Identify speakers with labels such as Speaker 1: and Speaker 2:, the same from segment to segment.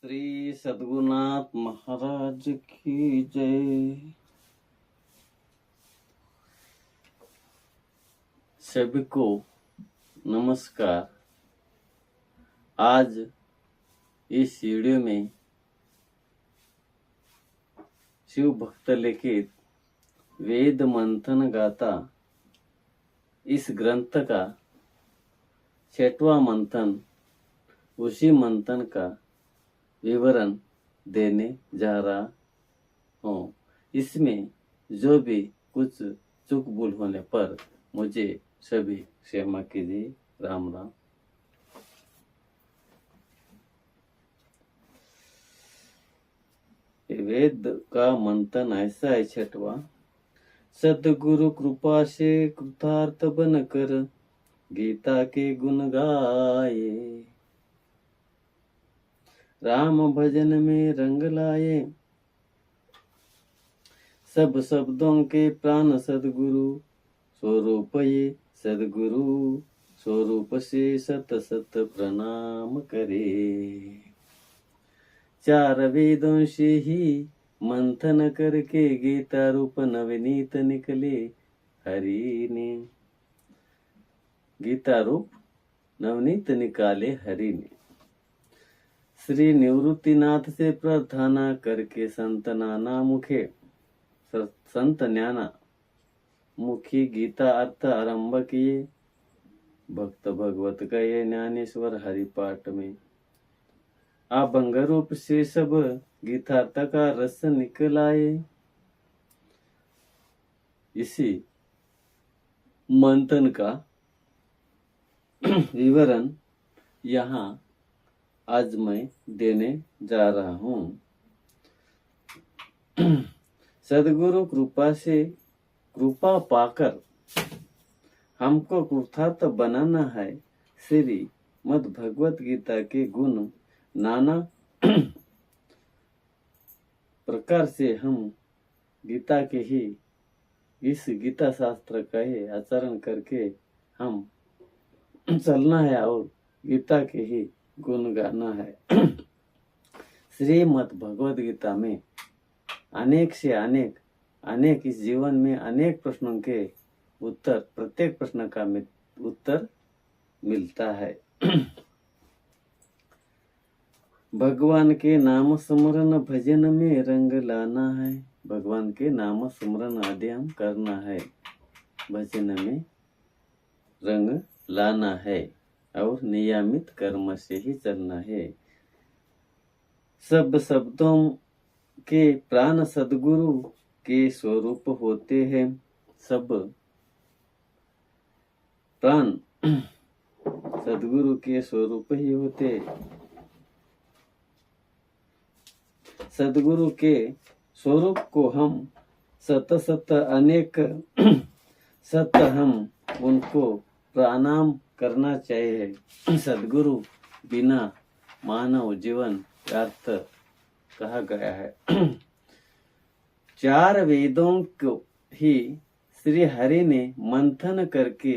Speaker 1: श्री सद्गुरुनाथ महाराज की जय। सभी को नमस्कार। आज इस वीडियो में शिव भक्त लिखित वेद मंथन गाथा इस ग्रंथ का 6वां मंथन, उसी मंथन का विवरण देने जा रहा हूँ। इसमें जो भी कुछ चूक भूल होने पर मुझे सभी क्षमा कीजिए। राम राम। वेद का मंथन ऐसा है 6वां। सद्गुरु कृपा से कृतार्थ बनकर गीता के गुण गाए, राम भजन में रंग लाए, सब शब्दों के प्राण सद्गुरु स्वरूप ये, सद्गुरु स्वरूप से सत सत प्रणाम करे। 4 वेदों से ही मंथन करके गीता रूप नवनीत निकले हरि ने, गीता रूप नवनीत निकाले हरि ने। श्री निवृत्तिनाथ से प्रार्थना करके संत नाना मुखे, संत न्याना मुखी गीता अर्थ आरंभ किए। भक्त भगवत गए ज्ञानेश्वर हरिपाठ में, अभंग रूप से सब गीतार्थ का रस निकलाए। इसी मंथन का विवरण यहाँ आज मैं देने जा रहा हूँ। सद्गुरु कृपा से, कृपा पाकर हमको कृतार्थ बनाना है। श्री मद भगवत गीता के गुण नाना प्रकार से हम गीता के ही, इस गीता शास्त्र का ही आचरण करके हम चलना है और गीता के ही गुण गाना है। श्रीमद् भगवद गीता में अनेक से अनेक इस जीवन में अनेक प्रश्नों के उत्तर, प्रत्येक प्रश्न का उत्तर मिलता है। भगवान के नाम स्मरण भजन में रंग लाना है। भगवान के नाम स्मरण आदि हम करना है, भजन में रंग लाना है और नियमित कर्म से ही चलना है। सब शब्दों के प्राण सद्गुरु के स्वरूप होते हैं। सब प्राण सद्गुरु के स्वरूप ही होते। सद्गुरु के स्वरूप को हम सत अनेक सत हम उनको प्रणाम करना चाहिए। सद्गुरु बिना मानव जीवन व्यर्थ कहा गया है। 4 वेदों को ही श्री हरि ने मंथन करके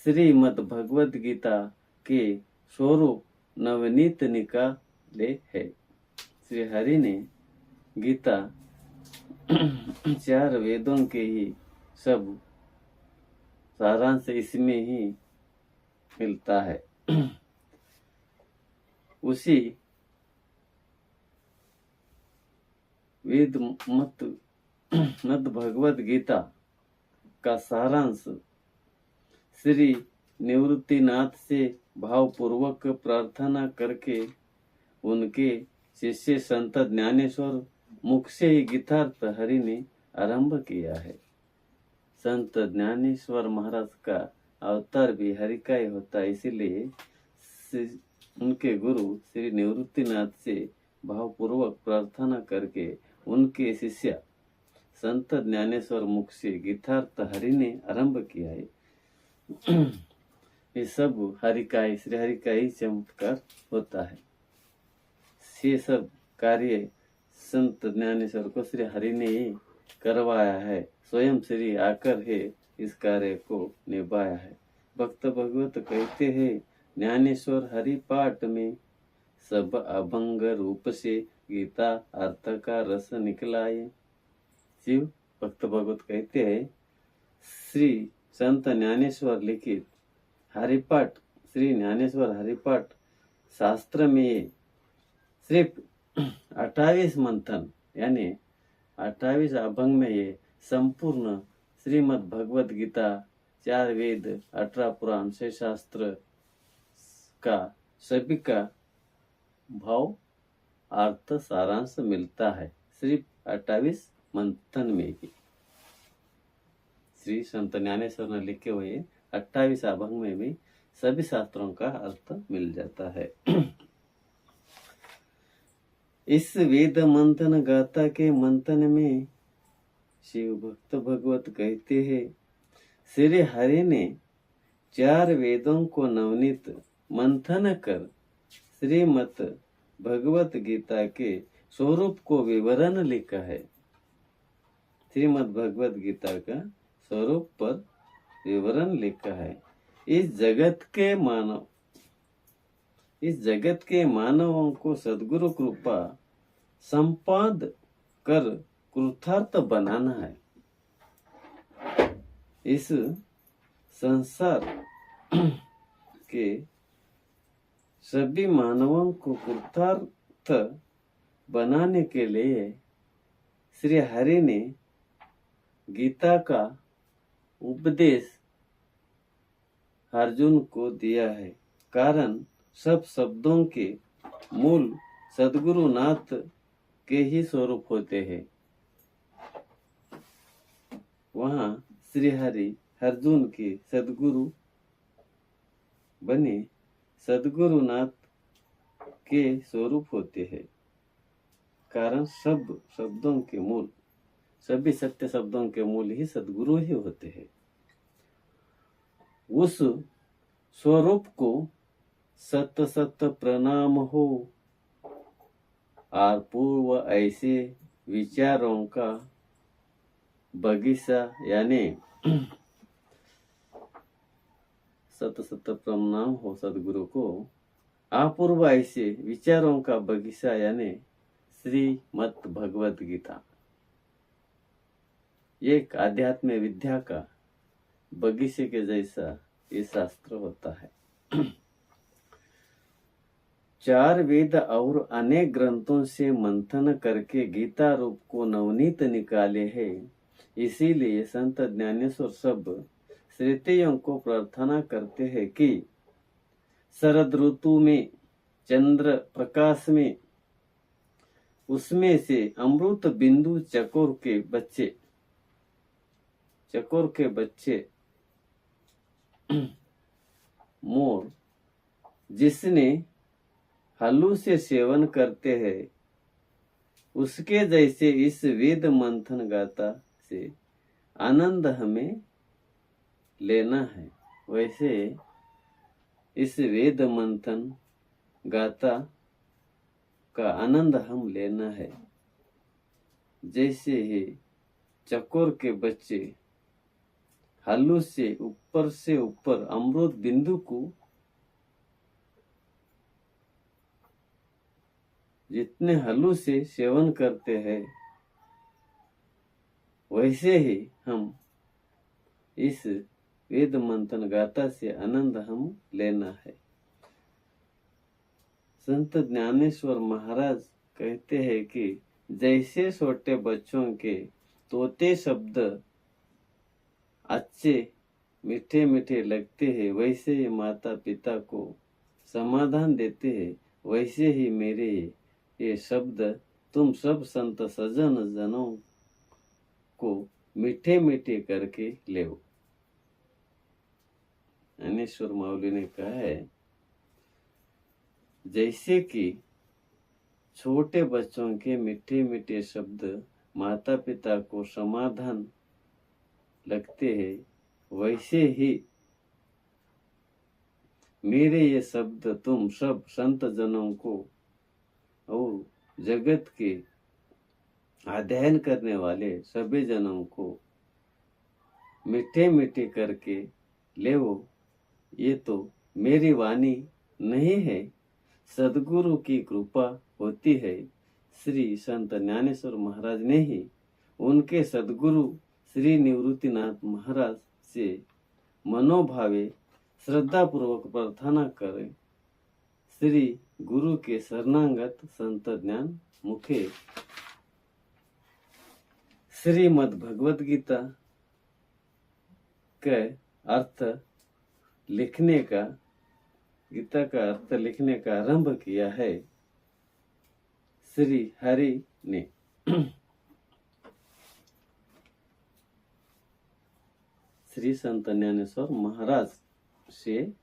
Speaker 1: श्रीमद् भगवद गीता के स्वरूप नवनीत निकाले है। श्री हरि ने गीता 4 वेदों के ही सब सारांश इसमें ही मिलता है। उसी वेद मत भगवद गीता का सारांश श्री निवृत्तिनाथ से भावपूर्वक प्रार्थना करके उनके शिष्य संत ज्ञानेश्वर मुख से ही गीतार्थ हरि ने आरंभ किया है। संत ज्ञानेश्वर महाराज का अवतार भी हरि का ही होता है, इसीलिए उनके गुरु श्री निवृत्तिनाथ से भावपूर्वक प्रार्थना करके उनके शिष्य संत ज्ञानेश्वर मुख से गीतार्थ हरि ने आरंभ किया है। ये सब हरि का ही, श्री हरि का ही चमत्कार होता है। ये सब कार्य संत ज्ञानेश्वर को श्री हरि ने ही करवाया है। स्वयं श्री आकर है इस कार्य को निभाया है। भक्त भगवत कहते हैं ज्ञानेश्वर हरि पाठ में सब अभंग रूप से गीता अर्थ का रस निकलाए। शिव भक्त भगवत कहते हैं, श्री संत ज्ञानेश्वर लिखित हरिपाठ, श्री ज्ञानेश्वर हरिपाठ शास्त्र में सिर्फ 28 मंथन यानी 28 अभंग में ये संपूर्ण श्रीमद् भगवत गीता, 4 वेद, 18 पुराण से शास्त्र का सभी का भाव अर्थ सारांश मिलता है, सिर्फ 28 मंथन में ही। श्री संत ज्ञानेश्वर ने लिखे हुए 28 अभंग में भी सभी शास्त्रों का अर्थ मिल जाता है। इस वेद मंथन गाथा के मंथन में शिव भक्त भगवत कहते हैं, श्री हरि ने 4 वेदों को नवनीत मंथन कर श्रीमद् भगवत गीता के स्वरूप को विवरण लिखा है। श्रीमद् भगवत गीता का स्वरूप पर विवरण लिखा है। इस जगत के मानवों को सद्गुरु कृपा संपाद कर कृतार्थ बनाना है। इस संसार के सभी मानवों को कृतार्थ बनाने के लिए श्री हरि ने गीता का उपदेश अर्जुन को दिया है। कारण सब शब्दों के मूल सद्गुरु नाथ के ही स्वरूप होते हैं। वहाँ श्री हरि अर्जुन के सद्गुरु बने सद्गुरु नाथ के स्वरूप होते हैं। कारण सब शब्दों के मूल, सभी सत्य शब्दों के मूल ही सद्गुरु ही होते हैं। उस स्वरूप को सत सत प्रणाम हो और पूर्व ऐसे विचारों का बगीचा यानी सत सत प्रणाम हो सदगुरु को, अपूर्व ऐसे विचारों का बगीचा यानी श्रीमद् भगवत गीता एक आध्यात्म विद्या का बगीचे के जैसा ये शास्त्र होता है। 4 वेद और अनेक ग्रंथों से मंथन करके गीता रूप को नवनीत निकाले हैं। इसीलिए संत ज्ञानेश्वर सब श्रेष्ठियों को प्रार्थना करते हैं कि शरद ऋतु में चंद्र प्रकाश में उसमें से अमृत बिंदु चकोर के बच्चे मोर जिसने हल्लू से सेवन करते हैं, उसके जैसे इस वेद मंथन गाथा से आनंद हमें लेना है। वैसे इस वेद मंथन गाथा का आनंद हम लेना है। जैसे ही चकोर के बच्चे हल्लू से ऊपर अमृत बिंदु को जितने हल्लू से सेवन करते हैं, वैसे ही हम इस वेद मंथन गाथा से आनंद हम लेना है। संत ज्ञानेश्वर महाराज कहते हैं कि जैसे छोटे बच्चों के तोते शब्द अच्छे मीठे मीठे लगते हैं, वैसे ही माता पिता को समाधान देते हैं, वैसे ही मेरे ये शब्द तुम सब संत सज्जन जनों को मीठे मीठे करके ले। ज्ञानेश्वर माउली ने कहा है, जैसे कि छोटे बच्चों के मीठे मीठे शब्द माता पिता को समाधान लगते हैं, वैसे ही मेरे ये शब्द तुम सब संत जनों को और जगत के अध्ययन करने वाले सभी जनों को मीठे मीठे करके ले। ये तो मेरी वाणी नहीं है, सदगुरु की कृपा होती है। श्री संत ज्ञानेश्वर महाराज ने ही उनके सदगुरु श्री निवृत्तिनाथ महाराज से मनोभावे श्रद्धा पूर्वक प्रार्थना करें। श्री गुरु के शरणागत संत ज्ञान मुखे श्रीमद् भगवत गीता का अर्थ लिखने का आरंभ किया है श्री हरि ने। श्री संत ज्ञानेश्वर महाराज से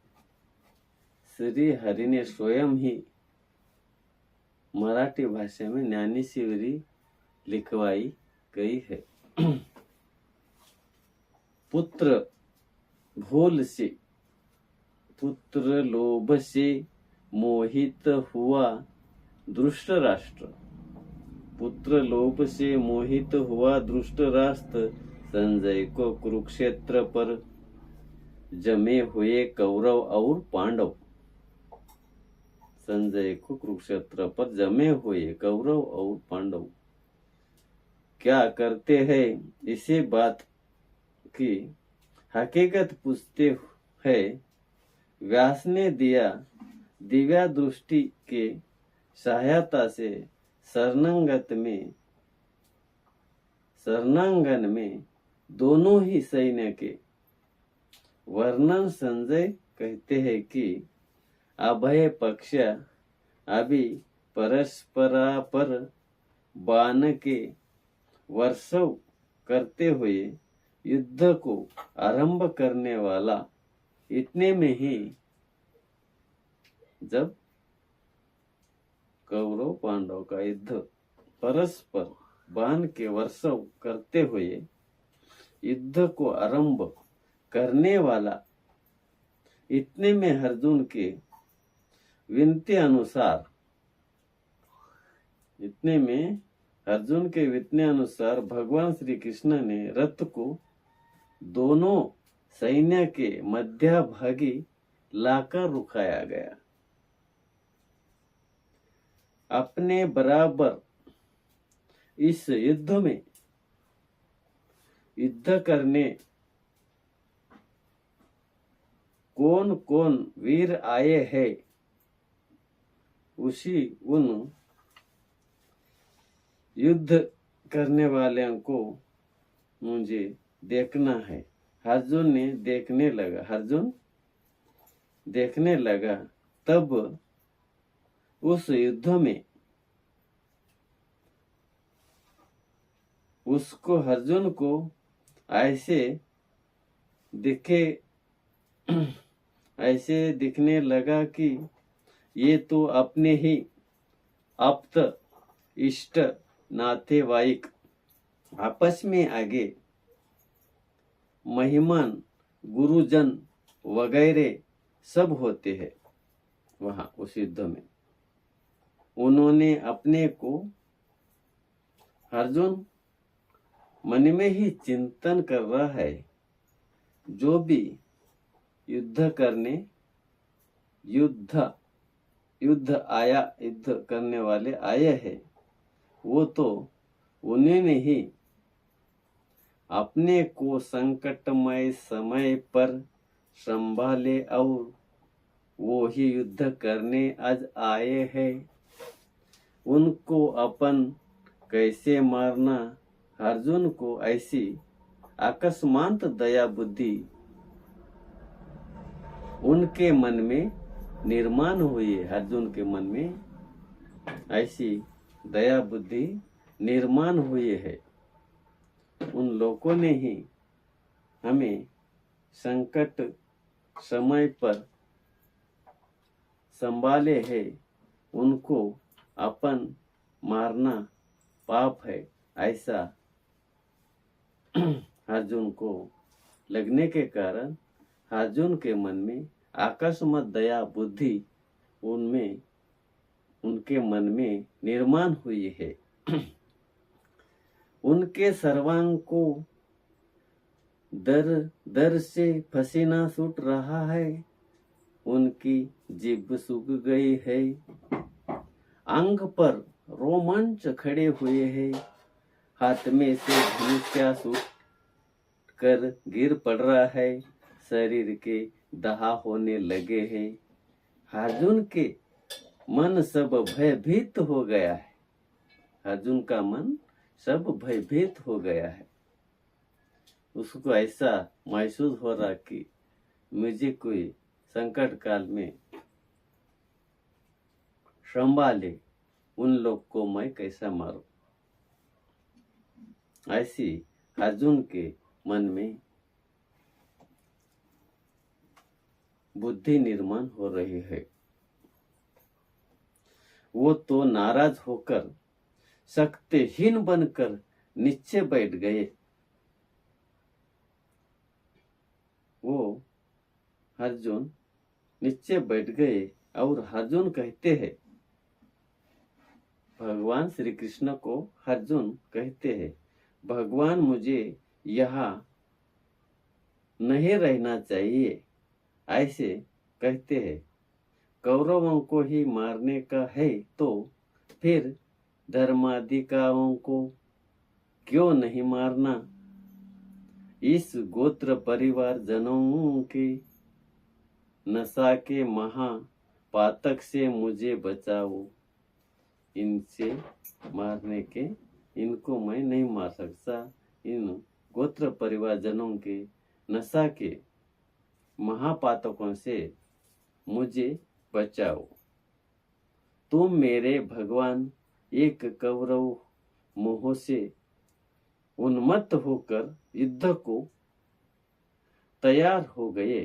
Speaker 1: श्री हरि ने स्वयं ही मराठी भाषा में ज्ञानेश्वरी लिखवाई गई है। पुत्र भोल से, पुत्र लोभ से मोहित हुआ धृतराष्ट्र। पुत्र लोभ से मोहित हुआ धृतराष्ट्र संजय को कुरुक्षेत्र पर जमे हुए कौरव और पांडव। संजय को कुरुक्षेत्र पर जमे हुए कौरव और पांडव क्या करते हैं, इसी बात की हकीकत पूछते हैं। व्यास ने दिव्या दृष्टि के सहायता से शरणांगन में दोनों ही सैन्य के वर्णन संजय कहते हैं कि अभय पक्ष अभी परस्परापर बाण के वर्षव करते हुए युद्ध को आरंभ करने वाला। इतने में ही जब कौरव पांडव का युद्ध परस्पर बाण के वर्षव करते हुए युद्ध को आरंभ करने वाला, इतने में अर्जुन के विनती अनुसार भगवान श्री कृष्ण ने रथ को दोनों सैन्य के मध्य भागी लाकर रुकाया गया। अपने बराबर इस युद्ध में युद्ध करने कौन कौन वीर आए हैं, उन युद्ध करने वालों को मुझे देखना है। अर्जुन देखने लगा। तब उस युद्ध में उसको अर्जुन को ऐसे दिखने लगा कि ये तो अपने ही आप्त इष्ट नातेवाईक आपस में आगे मेहमान गुरुजन वगैरह सब होते हैं। वहां उस युद्ध में उन्होंने अपने को, अर्जुन मन में ही चिंतन कर रहा है, जो भी युद्ध करने वाले आए हैं, वो तो उन्होंने ही अपने को संकटमय समय पर संभाले और वो ही युद्ध करने आज आए हैं। उनको अपन कैसे मारना, अर्जुन को ऐसी अकस्मात दया बुद्धि उनके मन में निर्माण हुई है। अर्जुन के मन में ऐसी दया बुद्धि निर्माण हुई है। उन लोगों ने ही हमें संकट समय पर संभाले है, उनको अपन मारना पाप है, ऐसा अर्जुन को लगने के कारण अर्जुन के मन में अकस्मात दया बुद्धि उनके मन में निर्माण हुई है। उनके सर्वांग को दर से पसीना छूट रहा है। उनकी जीभ सूख गई है। अंग पर रोमांच खड़े हुए हैं, हाथ में से धनुष्यास उठ कर गिर पड़ रहा है, शरीर के दहा होने लगे हैं। अर्जुन के मन सब भयभीत हो गया है। अर्जुन का मन सब भयभीत हो गया है। उसको ऐसा महसूस हो रहा कि मुझे कोई संकट काल में संभाले, उन लोग को मैं कैसा मारूं। ऐसी अर्जुन के मन में बुद्धि निर्माण हो रही है। वो तो नाराज होकर शक्तिहीन बनकर नीचे बैठ गए। वो अर्जुन नीचे बैठ गए और अर्जुन कहते हैं, भगवान श्री कृष्ण को अर्जुन कहते हैं, भगवान मुझे यहाँ नहीं रहना चाहिए। ऐसे कहते हैं, कौरवों को ही मारने का है तो फिर धर्माधिकारों को क्यों नहीं मारना। इस गोत्र परिवार जनों के नशा के महापातक से मुझे बचाओ। इनसे मारने के, इनको मैं नहीं मार सकता। इन गोत्र परिवार जनों के नशा के महापातकों से मुझे बचाओ। तुम मेरे भगवान एक कौरव मोह से उन्मत्त होकर युद्ध को तैयार हो गए।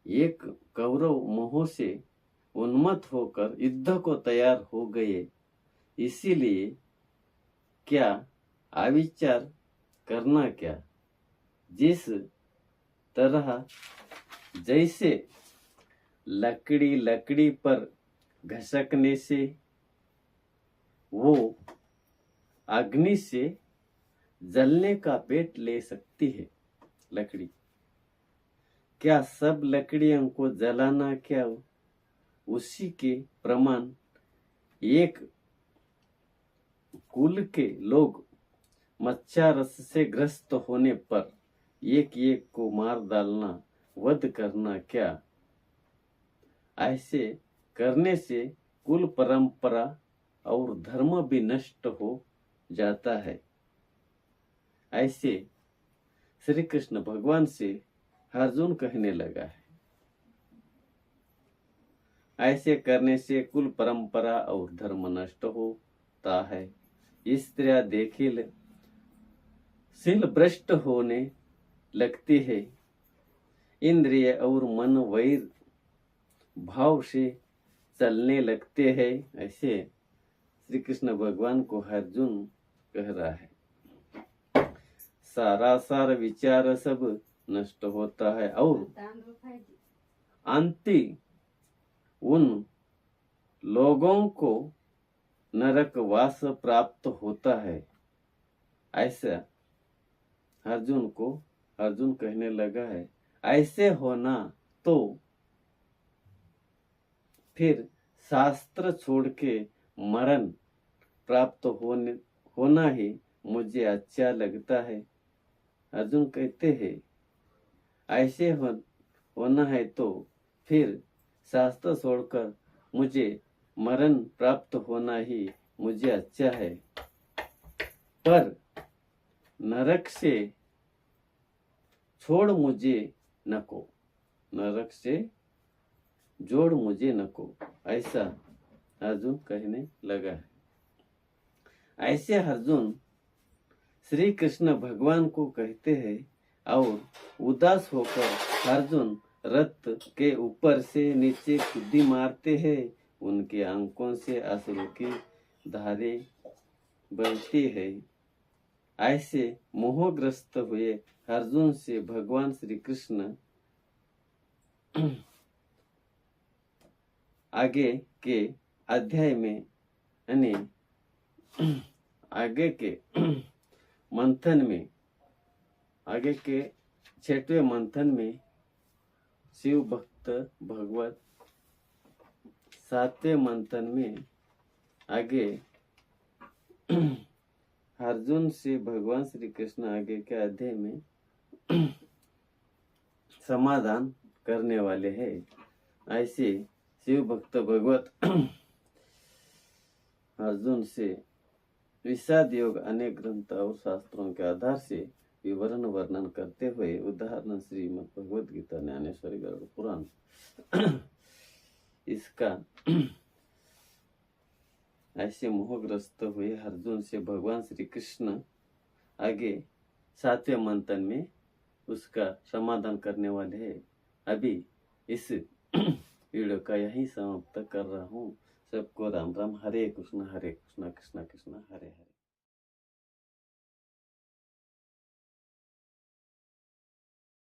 Speaker 1: एक कौरव मोह से उन्मत्त होकर युद्ध को तैयार हो गए। इसीलिए क्या आविचार करना क्या। जिस तरह जैसे लकड़ी लकड़ी पर घसकने से वो अग्नि से जलने का पेट ले सकती है लकड़ी, क्या सब लकड़ियों को जलाना क्या। उसी के प्रमाण एक कुल के लोग मच्छरस से ग्रस्त होने पर एक एक को मार डालना, वध करना क्या। ऐसे करने से कुल परंपरा और धर्म भी नष्ट हो जाता है। ऐसे श्री कृष्ण भगवान से अर्जुन कहने लगा है, ऐसे करने से कुल परंपरा और धर्म नष्ट होता है। स्त्रियां देखिल शील भ्रष्ट होने लगती है। इंद्रिय और मन वैर भाव से चलने लगते हैं। ऐसे श्री कृष्ण भगवान को अर्जुन कह रहा है, सारा सार विचार सब नष्ट होता है और अंति उन लोगों को नरकवास प्राप्त होता है। ऐसा अर्जुन कहने लगा है, ऐसे होना तो फिर शास्त्र छोड़ के मरण प्राप्त होना ही मुझे अच्छा लगता है। अर्जुन कहते हैं, ऐसे होना है तो फिर शास्त्र छोड़कर मुझे मरण प्राप्त होना ही मुझे अच्छा है। पर नरक से छोड़ मुझे नको, नरक से जोड़ मुझे नको, ऐसा अर्जुन कहने लगा है। ऐसे अर्जुन श्री कृष्ण भगवान को कहते हैं और उदास होकर अर्जुन रथ के ऊपर से नीचे कूदी मारते हैं। उनके आंखों से आंसू की धारें बहती है। ऐसे मोहग्रस्त हुए अर्जुन से भगवान श्री कृष्ण आगे के अध्याय में आगे के मंथन में, आगे के छठवें मंथन में शिव भक्त भगवत, सातवें मंथन में आगे अर्जुन से भगवान श्री कृष्ण आगे के अध्याय में समाधान करने वाले हैं। ऐसे शिव भक्त भगवत अर्जुन से विषाद योग अनेक ग्रंथ और शास्त्रों के आधार से विवरण वर्णन करते हुए, उदाहरण श्रीमद् भगवद गीता, ज्ञानेश्वरी, गरुड़ पुराण, इसका ऐसे मोहग्रस्त हुए अर्जुन से भगवान श्री कृष्ण आगे सातवें मंथन में उसका समाधान करने वाले हैं। अभी इस वीडियो का यही समाप्त कर रहा हूँ। सबको राम राम। हरे कृष्ण कृष्ण कृष्ण हरे हरे।